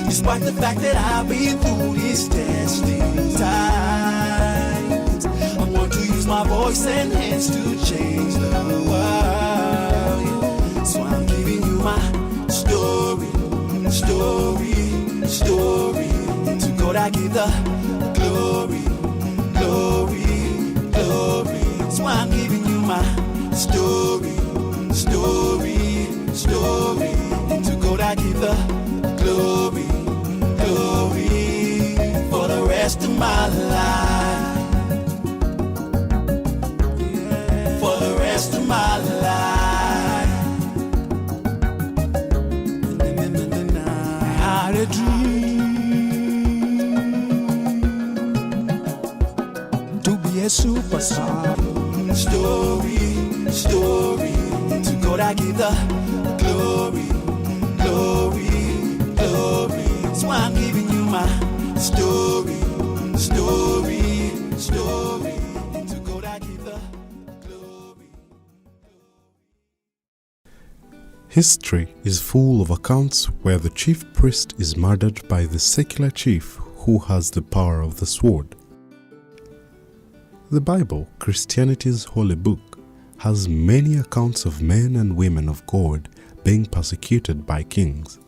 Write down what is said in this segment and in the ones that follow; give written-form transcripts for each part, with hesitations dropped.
Despite the fact that I've been through these testing times, I want to use my voice and hands to change the world. So I'm giving you my story. To God I give the glory. So I'm giving you my story. To God I give the glory. For the rest of my life. For the rest of my life. I had a dream to be a superstar. Story. To God I give the glory. So I'm giving you my story. To God I give the glory. History is full of accounts where the chief priest is murdered by the secular chief who has the power of the sword. The Bible, Christianity's holy book, has many accounts of men and women of God being persecuted by kings.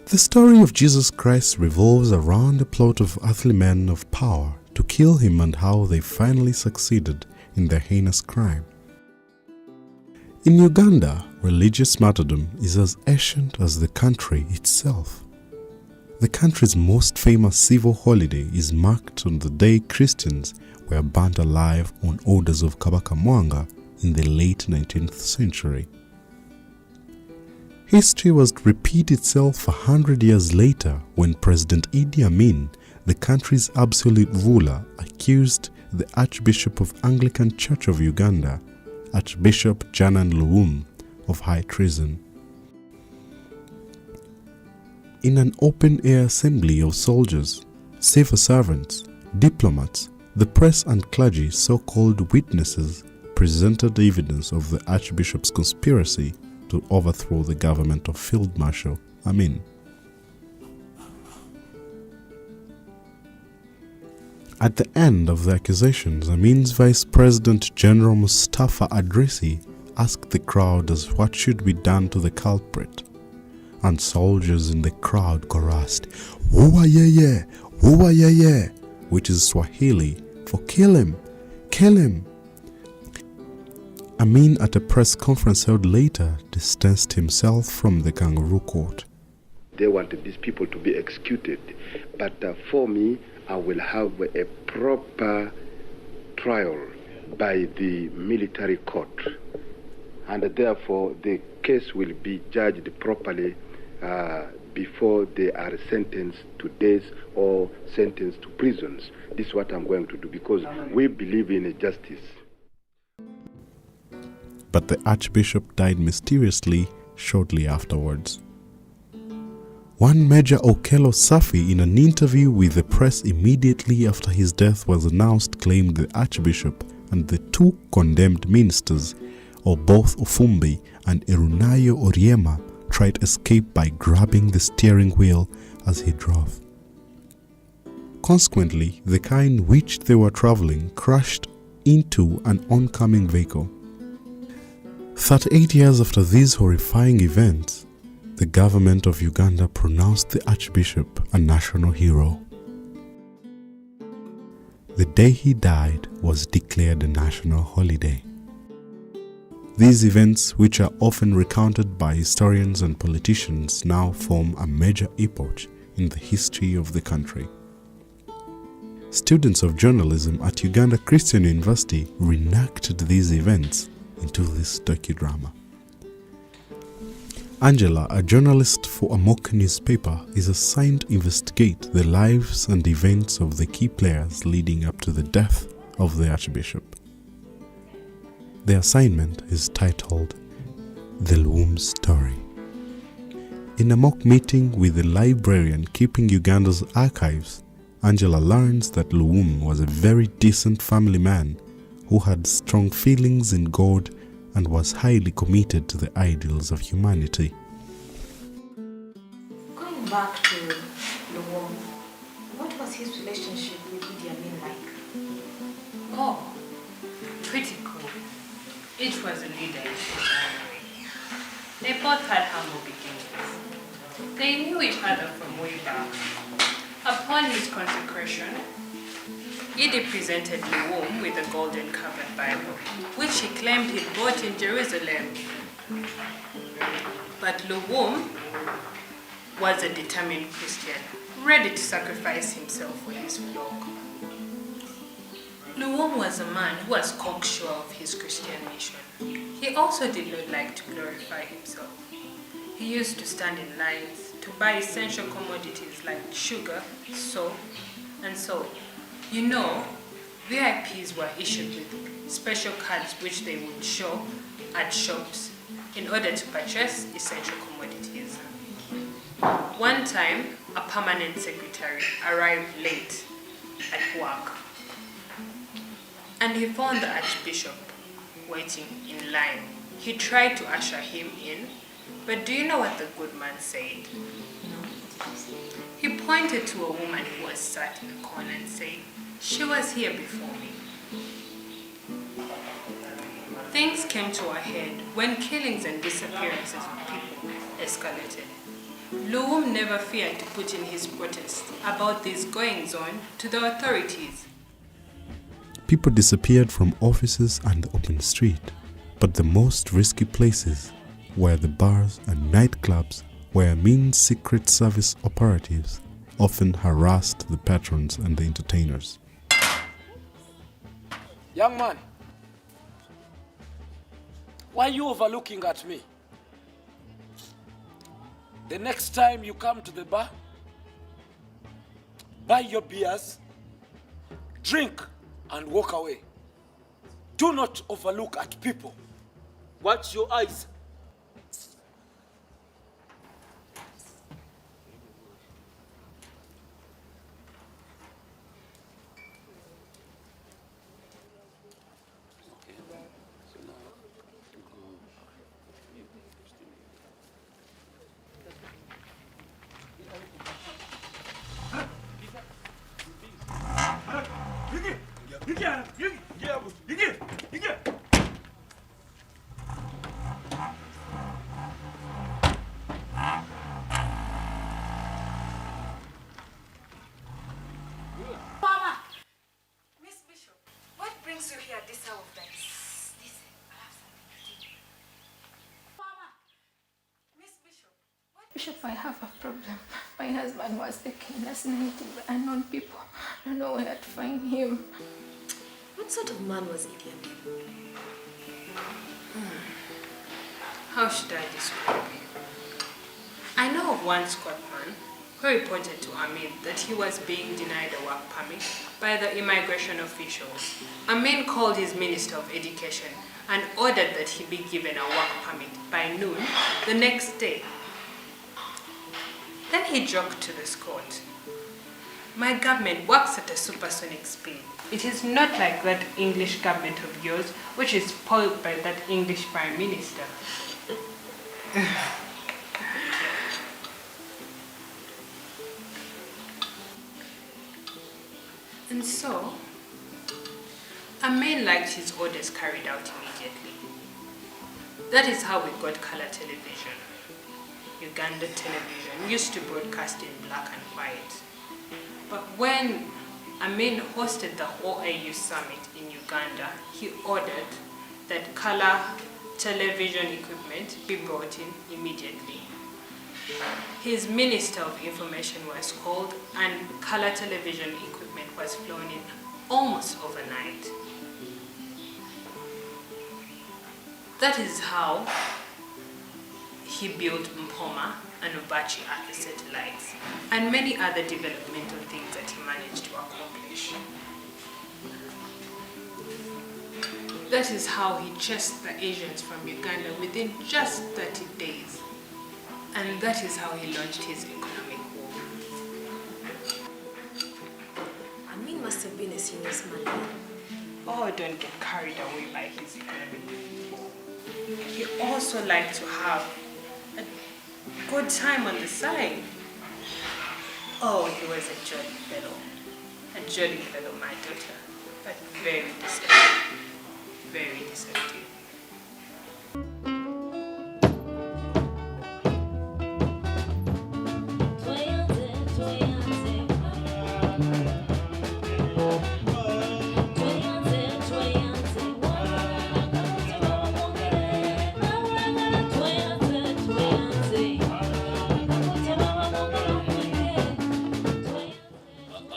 The story of Jesus Christ revolves around a plot of earthly men of power to kill him and how they finally succeeded in their heinous crime. In Uganda, religious martyrdom is as ancient as the country itself. The country's most famous civil holiday is marked on the day Christians were burnt alive on orders of Kabaka Mwanga in the late 19th century. History was to repeat itself 100 years later when President Idi Amin, the country's absolute ruler, accused the Archbishop of Anglican Church of Uganda, Archbishop Janan Luwum, of high treason. In an open-air assembly of soldiers, civil servants, diplomats, the press and clergy, so-called witnesses, presented evidence of the Archbishop's conspiracy to overthrow the government of Field Marshal Amin. At the end of the accusations, Amin's Vice President General Mustafa Adrisi asked the crowd as what should be done to the culprit, and soldiers in the crowd chorused, "Wuwa yeye, wuwa yeye," which is Swahili for "kill him, kill him." Amin, at a press conference held later, distanced himself from the kangaroo court. They wanted these people to be executed, but for me, I will have a proper trial by the military court, and therefore the case will be judged properly before they are sentenced to death or sentenced to prisons. This is what I'm going to do because we believe in justice. But the Archbishop died mysteriously shortly afterwards. One Major Okello Safi, in an interview with the press immediately after his death was announced, claimed the Archbishop and the two condemned ministers, Oboth Ofumbi and Erunayo Oriema, tried to escape by grabbing the steering wheel as he drove. Consequently, the car in which they were traveling crashed into an oncoming vehicle. 38 years after these horrifying events, the government of Uganda pronounced the Archbishop a national hero. The day he died was declared a national holiday. These events, which are often recounted by historians and politicians, now form a major epoch in the history of the country. Students of journalism at Uganda Christian University reenacted these events into this docudrama. Angela, a journalist for a mock newspaper, is assigned to investigate the lives and events of the key players leading up to the death of the Archbishop. The assignment is titled The Luwum Story. In a mock meeting with the librarian keeping Uganda's archives, Angela learns that Luwum was a very decent family man who had strong feelings in God and was highly committed to the ideals of humanity. Going back to Luwum, what was his relationship with Idi Amin like? Oh, pretty cool. Each was a leader in his own way. They both had humble beginnings. They knew each other from way back. Upon his consecration, Idi presented Luwum with a golden covered Bible, which he claimed he bought in Jerusalem. But Luwum was a determined Christian, ready to sacrifice himself for his flock. Luwum was a man who was cocksure of his Christian mission. He also did not like to glorify himself. He used to stand in lines to buy essential commodities like sugar, soap, and soap. You know, VIPs were issued with special cards which they would show at shops in order to purchase essential commodities. One time, a permanent secretary arrived late at work, and he found the Archbishop waiting in line. He tried to usher him in, but do you know what the good man said? He pointed to a woman who was sat in a corner and said, "She was here before me." Things came to a head when killings and disappearances of people escalated. Luwum never feared to put in his protest about these goings-on to the authorities. People disappeared from offices and the open street, but the most risky places were the bars and nightclubs where Amin's Secret Service operatives often harassed the patrons and the entertainers. Young man, why are you overlooking at me? The next time you come to the bar, buy your beers, drink, and walk away. Do not overlook at people. Watch your eyes. Bishop, I have a problem. My husband was taken last night by unknown people. I don't know where to find him. What sort of man was Idi Amin? How should I describe him? I know of one Scotsman who reported to Amin that he was being denied a work permit by the immigration officials. Amin called his Minister of Education and ordered that he be given a work permit by noon the next day. Then he joked to the Scot, "My government works at a supersonic speed. It is not like that English government of yours, which is spoiled by that English Prime Minister." And so, Amin liked his orders carried out immediately. That is how we got color television. Uganda television used to broadcast in black and white. But when Amin hosted the OAU summit in Uganda, he ordered that color television equipment be brought in immediately. His Minister of Information was called and color television equipment was flown in almost overnight. That is how he built Mpoma and Obachi Earth satellites and many other developmental things that he managed to accomplish. That is how he chased the Asians from Uganda within just 30 days. And that is how he launched his economic war. Amin must have been a serious man. Oh, don't get carried away by his economy. He also liked to have a good time on the side. Oh, he was a jolly fellow. A jolly fellow, my daughter. But very deceptive. Very deceptive.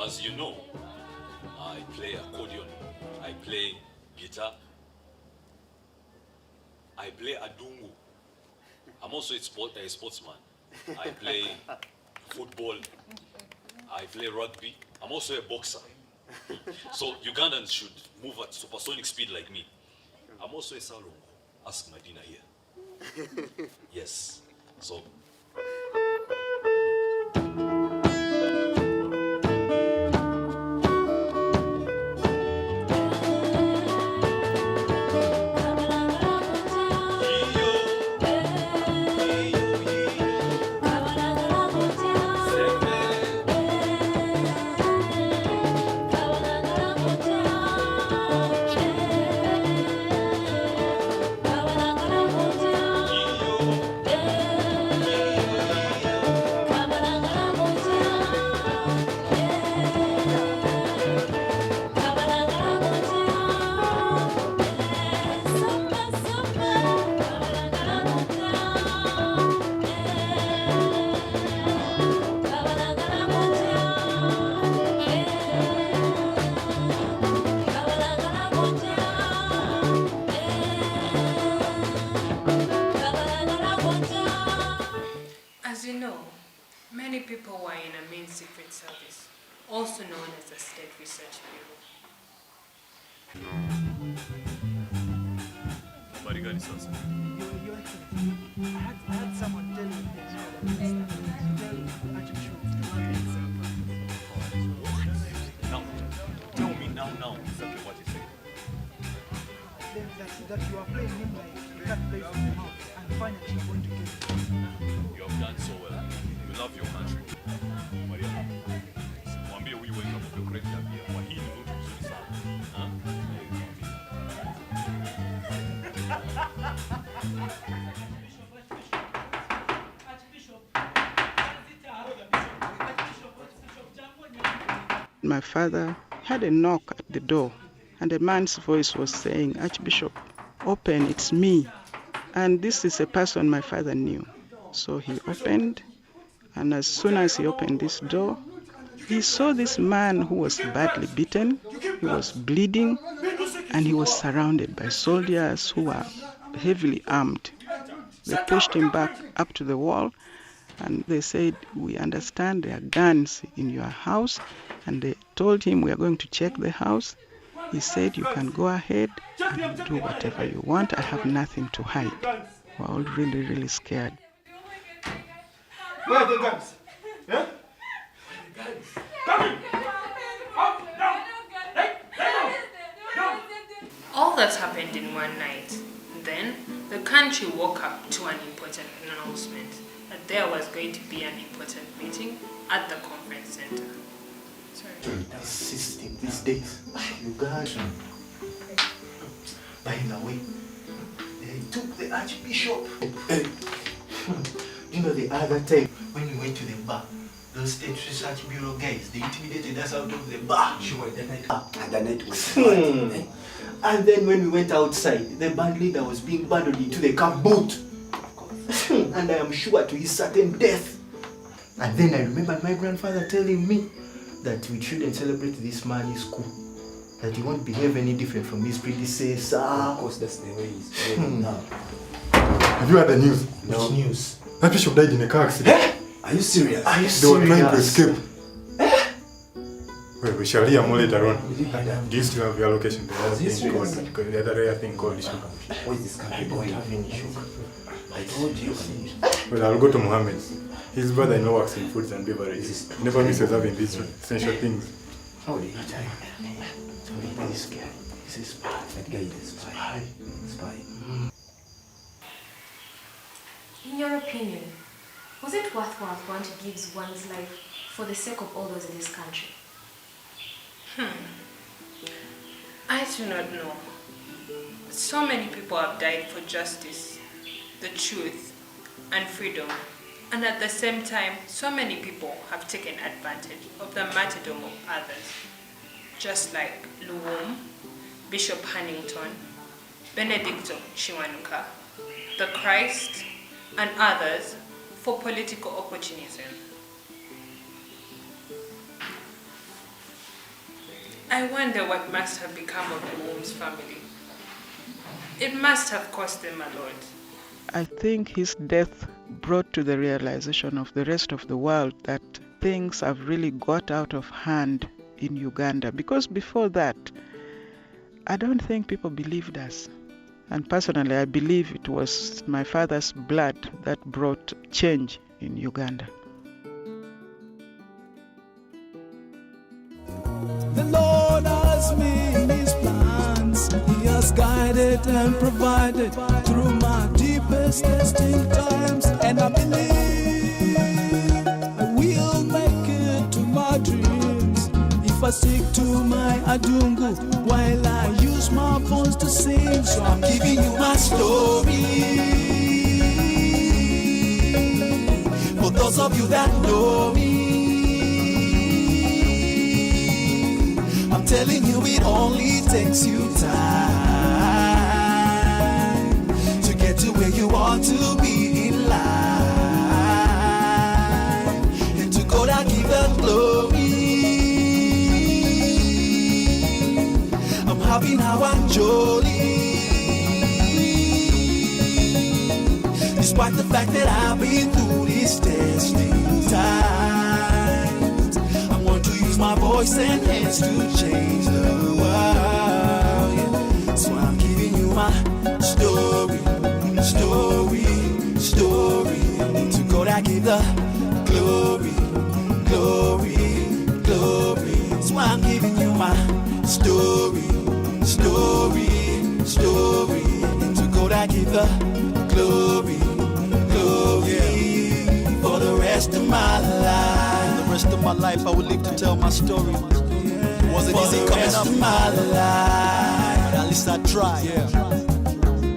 As you know, I play accordion, I play guitar, I play adungu. I'm also a sportsman. I play football, I play rugby. I'm also a boxer. So Ugandans should move at supersonic speed like me. I'm also a salongo. Ask Medina here. Yes. So As you know, many people were in a main secret service, also known as the State Research Bureau. Marigani sasa. I had someone tell me this. Now, tell me now exactly what you say. That you are playing him like you can't play from the mouth and finally you're going to get it. You have done so well. You love your country. Mariana, mwambie huyu wake up the great tabia. Kwa hii ni mtu mzuri sana. My father had a knock at the door, and a man's voice was saying, "Archbishop, open, it's me." And this is a person my father knew. So he opened, and as soon as he opened this door, he saw this man who was badly beaten, he was bleeding, and he was surrounded by soldiers who were heavily armed. They pushed him back up to the wall, and they said, "We understand there are guns in your house." And they told him, "We are going to check the house." He said, "You can go ahead and do whatever you want. I have nothing to hide." We're all really, really scared. Where are the guns? Yeah? All that happened in one night. Then, the country woke up to an important announcement that there was going to be an important meeting at the conference center. Sorry. This system these days, Uganda. By the way, they took the Archbishop. You know the other time when we went to the bar, those State Research Bureau guys, they intimidated us out of the bar. Sure, the night was And then when we went outside, the band leader was being bundled into the car boot. And I am sure to his certain death. And then I remember my grandfather telling me that we shouldn't celebrate this man in school. That he won't behave any different from his predecessor. Of course, that's the way he's behaving now. Have you heard the news? No. Which news? That bishop died in a car accident. Are you serious? Are you They were trying to serious? escape. Well, we shall hear more later on. Do you still have your location? The other day, I think called issue. Where is this country going? Have any sugar. I told you. Well, I'll go to Mohammed's. His brother-in-law works in foods and beverages. He never misses having these essential things. How do you tell me? Really scared. It's a spy. That guy is a spy. Spy. In your opinion, was it worthwhile for one to give one's life for the sake of all those in this country? I do not know. So many people have died for justice, the truth, and freedom. And at the same time, so many people have taken advantage of the martyrdom of others. Just like Luwum, Bishop Hannington, Benedicto Chiwanuka, the Christ, and others for political opportunism. I wonder what must have become of Luwum's family. It must have cost them a lot. I think his death brought to the realization of the rest of the world that things have really got out of hand in Uganda. Because before that, I don't think people believed us. And personally, I believe it was my father's blood that brought change in Uganda. The Lord has made his plans. He has guided and provided through my deepest testing times. And I believe I will make it to my dreams if I stick to my adungu while I use my voice to sing. So I'm giving you my story for those of you that know me. I'm telling you, it only takes you time to get to where you want to be in life, and to God I give the glory. I'm happy now and jolly, despite the fact that I've been through this testing times. I want to use my voice and hands to change the world, yeah. So I'm giving you my story, story, story. To God I give the glory, glory, glory. So I'm giving you my story, story, story. To God I give the glory, glory, for the rest of my life. The rest of my life I will live to tell my story. It wasn't easy coming up, my life, but at least I tried.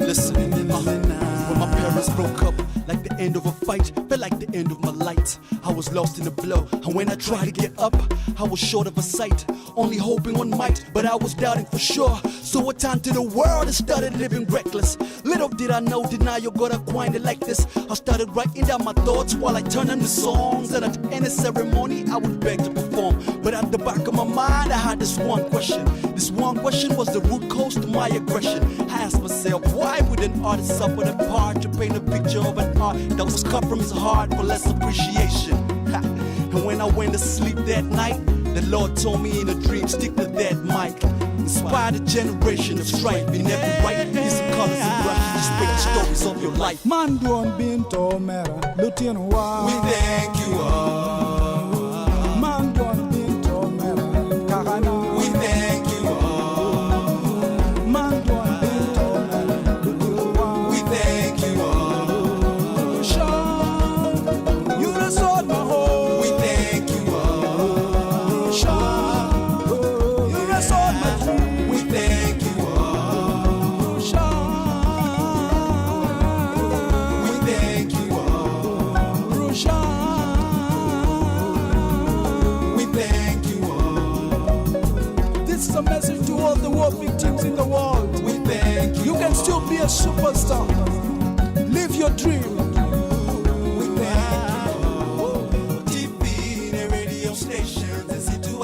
Listen, when my parents broke up, like the end of a fight, felt like the end of my light. I was lost in the blow, and when I tried to get up, I was short of a sight, only hoping one might, but I was doubting for sure. So I turned to the world and started living reckless. Little did I know, denial got acquainted like this. I started writing down my thoughts while I turned them to songs, and at any ceremony I would beg to perform. But at the back of my mind I had this one question. This one question was the root cause to my aggression. I asked myself, why would an artist suffer the part to paint a picture of an art that was cut from his heart for less appreciation? And when I went to sleep that night, the Lord told me in a dream, stick to that mic. Inspire the generation of strife in every right. Here's some colors and brushes, just break the stories of your life. Man don't be to mera, Lutin wa. We thank you all. Man don't be to mera, Kahana. We thank you all. Man don't be to mera, Lutin wa. We thank you all. Sean, you restored my home. We thank you all. Sean, you restored my dream. We thank you all. Sean, we thank you all. Sean, we thank you all. This is a message to all the war victims in the world. We thank you. You can still be a superstar. Live your dream. We thank you. TV, the radio stations, and see to